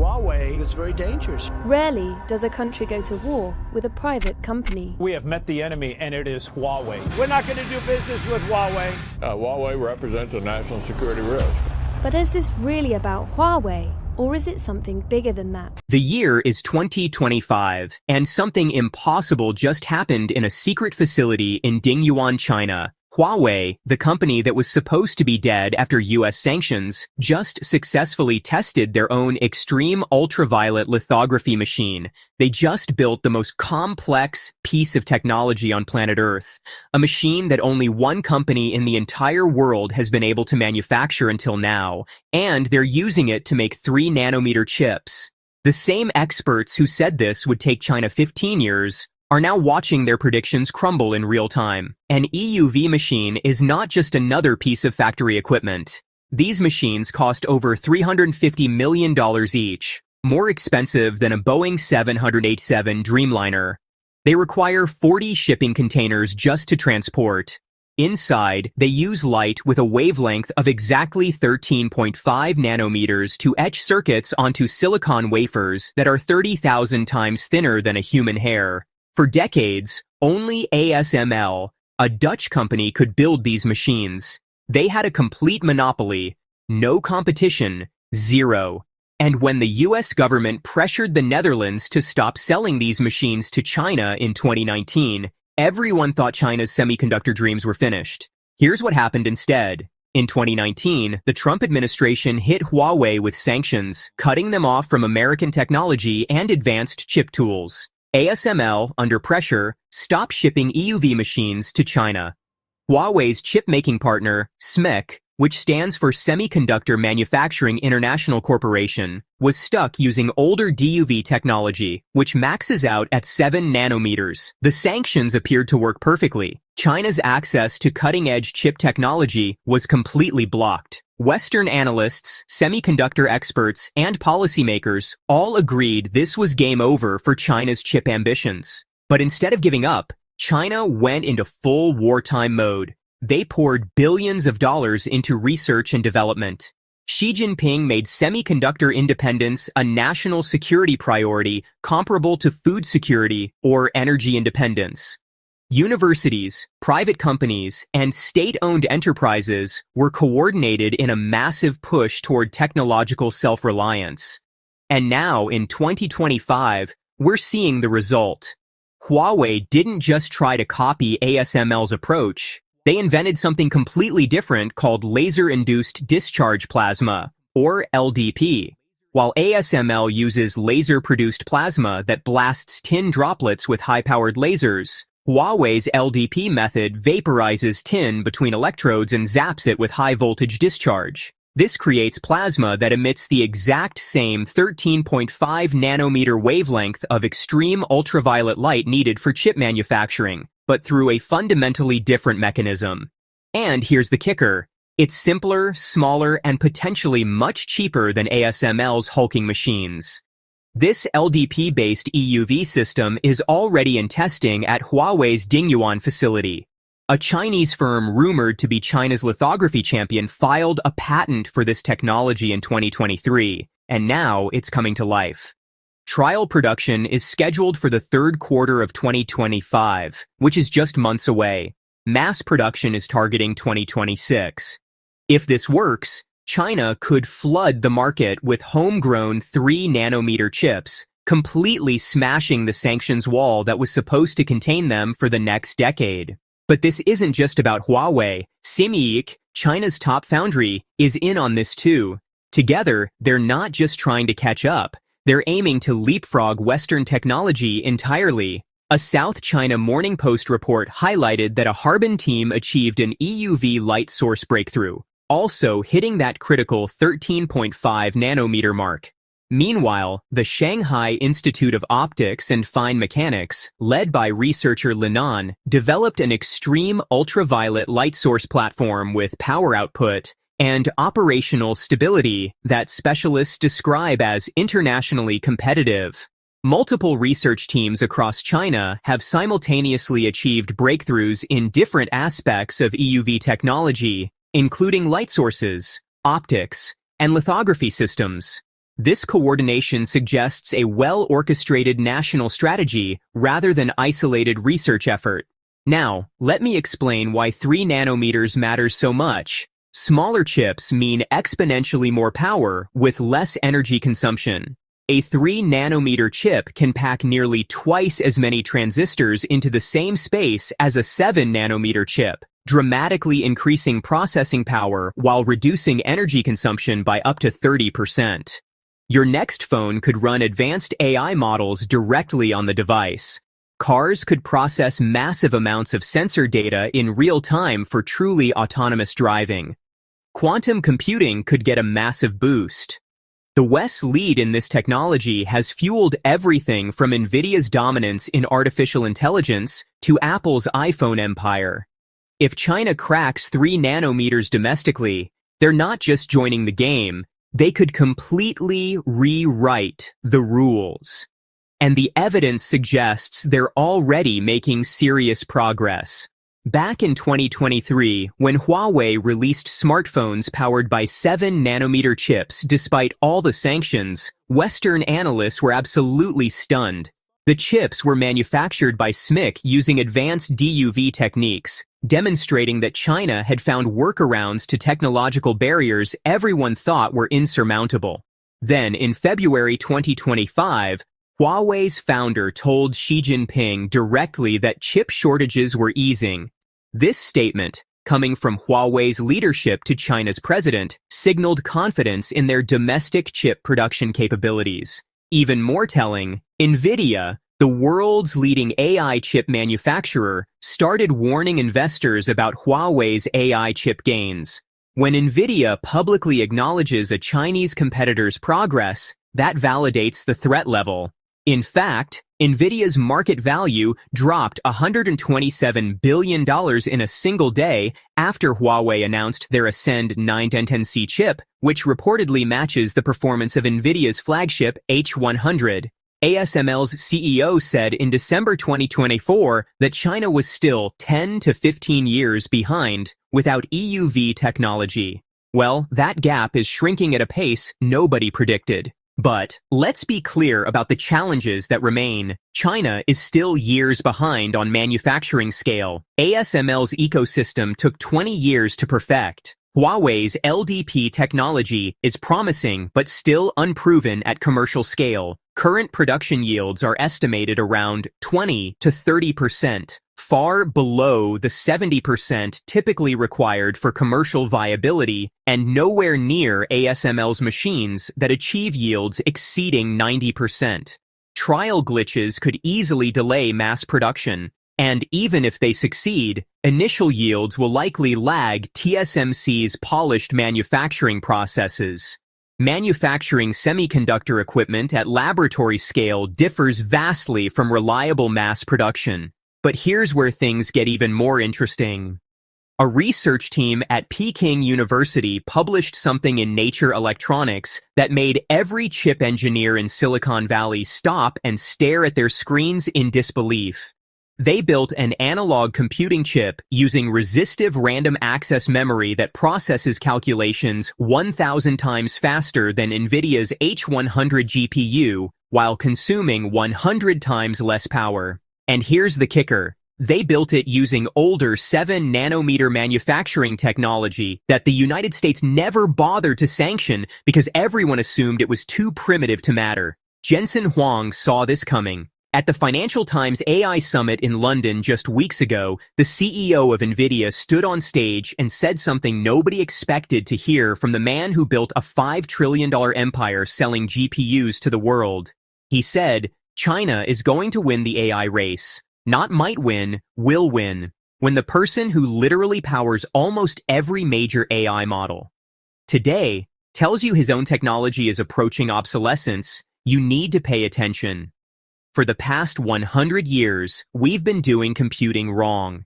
Huawei is very dangerous. Rarely does a country go to war with a private company. We have met the enemy, and it is Huawei. We're not going to do business with Huawei. Huawei represents a national security risk. But is this really about Huawei, or is it something bigger than that? The year is 2025, and something impossible just happened in a secret facility in Dingyuan, China. Huawei, the company that was supposed to be dead after US sanctions, just successfully tested their own extreme ultraviolet lithography machine. They just built the most complex piece of technology on planet Earth, a machine that only one company in the entire world has been able to manufacture until now, and they're using it to make 3nm chips. The same experts who said this would take China 15 years are now watching their predictions crumble in real time. An EUV machine is not just another piece of factory equipment. These machines cost over $350 million each, more expensive than a Boeing 787 Dreamliner. They require 40 shipping containers just to transport. Inside, they use light with a wavelength of exactly 13.5 nanometers to etch circuits onto silicon wafers that are 30,000 times thinner than a human hair. For decades, only ASML, a Dutch company, could build these machines. They had a complete monopoly, no competition, zero. And when the US government pressured the Netherlands to stop selling these machines to China in 2019, everyone thought China's semiconductor dreams were finished. Here's what happened instead. In 2019, the Trump administration hit Huawei with sanctions, cutting them off from American technology and advanced chip tools. ASML, under pressure, stopped shipping EUV machines to China. Huawei's chip-making partner, SMIC, which stands for Semiconductor Manufacturing International Corporation, was stuck using older DUV technology, which maxes out at 7 nanometers. The sanctions appeared to work perfectly. China's access to cutting-edge chip technology was completely blocked. Western analysts, semiconductor experts, and policymakers all agreed this was game over for China's chip ambitions. But instead of giving up, China went into full wartime mode. They poured billions of dollars into research and development. Xi Jinping made semiconductor independence a national security priority comparable to food security or energy independence. Universities, private companies, and state-owned enterprises were coordinated in a massive push toward technological self-reliance. And now, in 2025, we're seeing the result. Huawei didn't just try to copy ASML's approach. They invented something completely different called laser-induced discharge plasma, or LDP. While ASML uses laser-produced plasma that blasts tin droplets with high-powered lasers, Huawei's LDP method vaporizes tin between electrodes and zaps it with high-voltage discharge. This creates plasma that emits the exact same 13.5 nanometer wavelength of extreme ultraviolet light needed for chip manufacturing, but through a fundamentally different mechanism. And here's the kicker. It's simpler, smaller, and potentially much cheaper than ASML's hulking machines. This LDP-based EUV system is already in testing at Huawei's Dingyuan facility. A Chinese firm rumored to be China's lithography champion filed a patent for this technology in 2023, and now it's coming to life. Trial production is scheduled for the third quarter of 2025, which is just months away. Mass production is targeting 2026. If this works, China could flood the market with homegrown 3nm chips, completely smashing the sanctions wall that was supposed to contain them for the next decade. But this isn't just about Huawei. SMIC, China's top foundry, is in on this too. Together, they're not just trying to catch up. They're aiming to leapfrog Western technology entirely. A South China Morning Post report highlighted that a Harbin team achieved an EUV light source breakthrough, also hitting that critical 13.5 nanometer mark. Meanwhile, the Shanghai Institute of Optics and Fine Mechanics, led by researcher Linan, developed an extreme ultraviolet light source platform with power output and operational stability that specialists describe as internationally competitive. Multiple research teams across China have simultaneously achieved breakthroughs in different aspects of EUV technology, including light sources, optics, and lithography systems. This coordination suggests a well-orchestrated national strategy rather than isolated research effort. Now, let me explain why 3 nanometers matters so much. Smaller chips mean exponentially more power with less energy consumption. A 3 nanometer chip can pack nearly twice as many transistors into the same space as a 7 nanometer chip, dramatically increasing processing power while reducing energy consumption by up to 30%. Your next phone could run advanced AI models directly on the device. Cars could process massive amounts of sensor data in real time for truly autonomous driving. Quantum computing could get a massive boost. The West's lead in this technology has fueled everything from NVIDIA's dominance in artificial intelligence to Apple's iPhone empire. If China cracks 3 nanometers domestically, they're not just joining the game, they could completely rewrite the rules. And the evidence suggests they're already making serious progress. Back in 2023, when Huawei released smartphones powered by 7 nanometer chips despite all the sanctions, Western analysts were absolutely stunned. The chips were manufactured by SMIC using advanced DUV techniques, demonstrating that China had found workarounds to technological barriers everyone thought were insurmountable. Then, in February 2025, Huawei's founder told Xi Jinping directly that chip shortages were easing. This statement, coming from Huawei's leadership to China's president, signaled confidence in their domestic chip production capabilities. Even more telling, NVIDIA, the world's leading AI chip manufacturer, started warning investors about Huawei's AI chip gains. When NVIDIA publicly acknowledges a Chinese competitor's progress, that validates the threat level. In fact, NVIDIA's market value dropped $127 billion in a single day after Huawei announced their Ascend 910C chip, which reportedly matches the performance of NVIDIA's flagship H100. ASML's CEO said in December 2024 that China was still 10 to 15 years behind without EUV technology. Well, that gap is shrinking at a pace nobody predicted. But let's be clear about the challenges that remain. China is still years behind on manufacturing scale. ASML's ecosystem took 20 years to perfect. Huawei's LDP technology is promising but still unproven at commercial scale. Current production yields are estimated around 20 to 30%, far below the 70% typically required for commercial viability and nowhere near ASML's machines that achieve yields exceeding 90%. Trial glitches could easily delay mass production, and even if they succeed, initial yields will likely lag TSMC's polished manufacturing processes. Manufacturing semiconductor equipment at laboratory scale differs vastly from reliable mass production. But here's where things get even more interesting. A research team at Peking University published something in Nature Electronics that made every chip engineer in Silicon Valley stop and stare at their screens in disbelief. They built an analog computing chip using resistive random access memory that processes calculations 1,000 times faster than NVIDIA's H100 GPU while consuming 100 times less power. And here's the kicker. They built it using older 7 nanometer manufacturing technology that the United States never bothered to sanction because everyone assumed it was too primitive to matter. Jensen Huang saw this coming. At the Financial Times AI Summit in London just weeks ago, the CEO of NVIDIA stood on stage and said something nobody expected to hear from the man who built a $5 trillion empire selling GPUs to the world. He said, "China is going to win the AI race. Not might win, will win. When the person who literally powers almost every major AI model today tells you his own technology is approaching obsolescence, you need to pay attention. For the past 100 years, we've been doing computing wrong.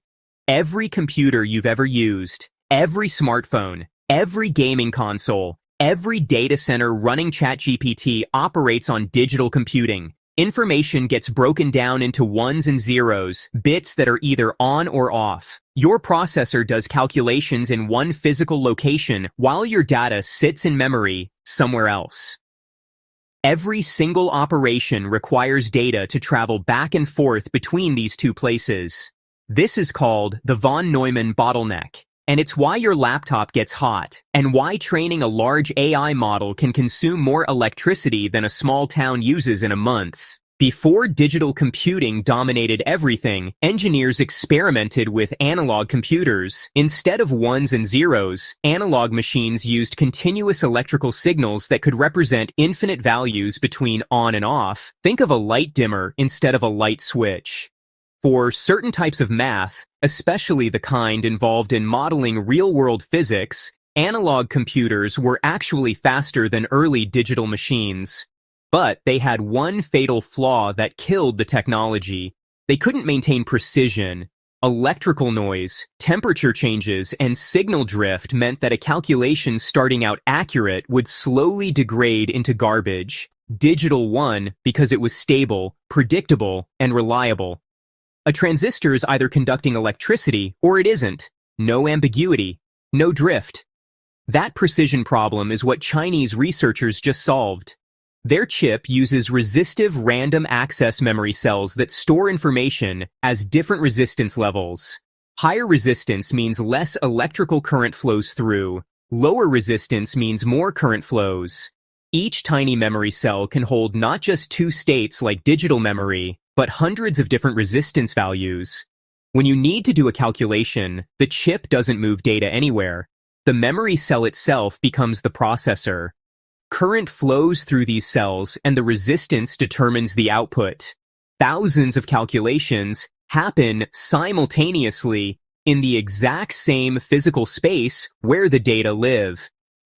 Every computer you've ever used, every smartphone, every gaming console, every data center running ChatGPT operates on digital computing. Information gets broken down into ones and zeros, bits that are either on or off. Your processor does calculations in one physical location while your data sits in memory somewhere else. Every single operation requires data to travel back and forth between these two places. This is called the von Neumann bottleneck, and it's why your laptop gets hot, and why training a large AI model can consume more electricity than a small town uses in a month. Before digital computing dominated everything, engineers experimented with analog computers. Instead of ones and zeros, analog machines used continuous electrical signals that could represent infinite values between on and off. Think of a light dimmer instead of a light switch. For certain types of math, especially the kind involved in modeling real-world physics, analog computers were actually faster than early digital machines. But they had one fatal flaw that killed the technology. They couldn't maintain precision. Electrical noise, temperature changes, and signal drift meant that a calculation starting out accurate would slowly degrade into garbage. Digital won because it was stable, predictable, and reliable. A transistor is either conducting electricity or it isn't. No ambiguity, no drift. That precision problem is what Chinese researchers just solved. Their chip uses resistive random access memory cells that store information as different resistance levels. Higher resistance means less electrical current flows through. Lower resistance means more current flows. Each tiny memory cell can hold not just two states like digital memory, but hundreds of different resistance values. When you need to do a calculation, the chip doesn't move data anywhere. The memory cell itself becomes the processor. Current flows through these cells and the resistance determines the output. Thousands of calculations happen simultaneously in the exact same physical space where the data live.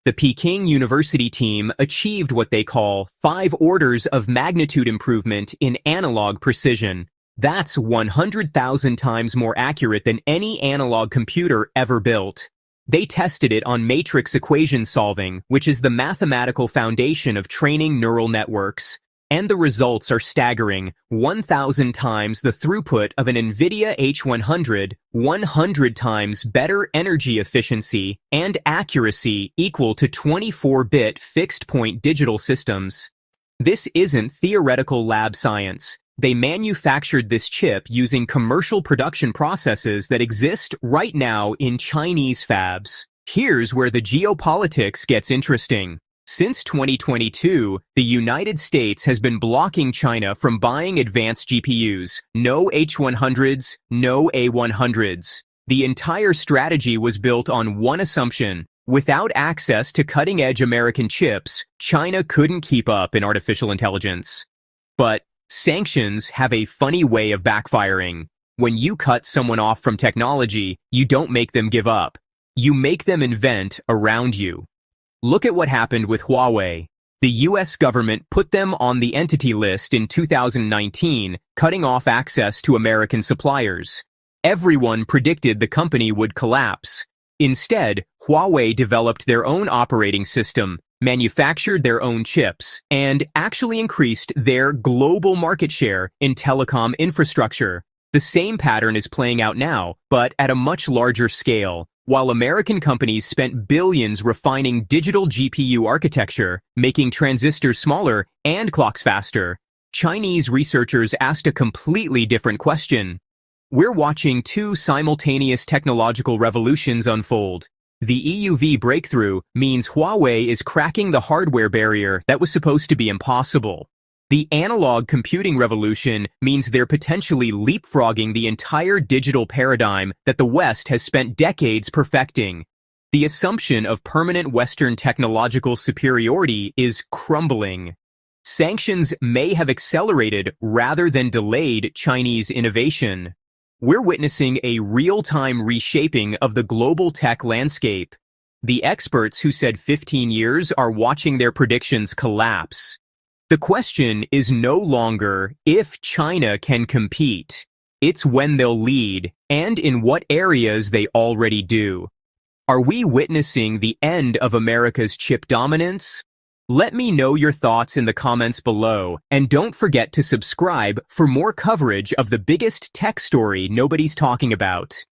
The Peking University team achieved what they call 5 orders of magnitude improvement in analog precision. That's 100,000 times more accurate than any analog computer ever built. They tested it on matrix equation solving, which is the mathematical foundation of training neural networks. And the results are staggering, 1,000 times the throughput of an NVIDIA H100, 100 times better energy efficiency, and accuracy equal to 24-bit fixed-point digital systems. This isn't theoretical lab science. They manufactured this chip using commercial production processes that exist right now in Chinese fabs. Here's where the geopolitics gets interesting. Since 2022, the United States has been blocking China from buying advanced GPUs. No H100s, no A100s. The entire strategy was built on one assumption. Without access to cutting-edge American chips, China couldn't keep up in artificial intelligence. But sanctions have a funny way of backfiring. When you cut someone off from technology, you don't make them give up. You make them invent around you. Look at what happened with Huawei. The US government put them on the entity list in 2019, cutting off access to American suppliers. Everyone predicted the company would collapse. Instead, Huawei developed their own operating system, manufactured their own chips, and actually increased their global market share in telecom infrastructure. The same pattern is playing out now, but at a much larger scale. While American companies spent billions refining digital GPU architecture, making transistors smaller and clocks faster, Chinese researchers asked a completely different question. We're watching two simultaneous technological revolutions unfold. The EUV breakthrough means Huawei is cracking the hardware barrier that was supposed to be impossible. The analog computing revolution means they're potentially leapfrogging the entire digital paradigm that the West has spent decades perfecting. The assumption of permanent Western technological superiority is crumbling. Sanctions may have accelerated rather than delayed Chinese innovation. We're witnessing a real-time reshaping of the global tech landscape. The experts who said 15 years are watching their predictions collapse. The question is no longer if China can compete. It's when they'll lead, and in what areas they already do. Are we witnessing the end of America's chip dominance? Let me know your thoughts in the comments below, and don't forget to subscribe for more coverage of the biggest tech story nobody's talking about.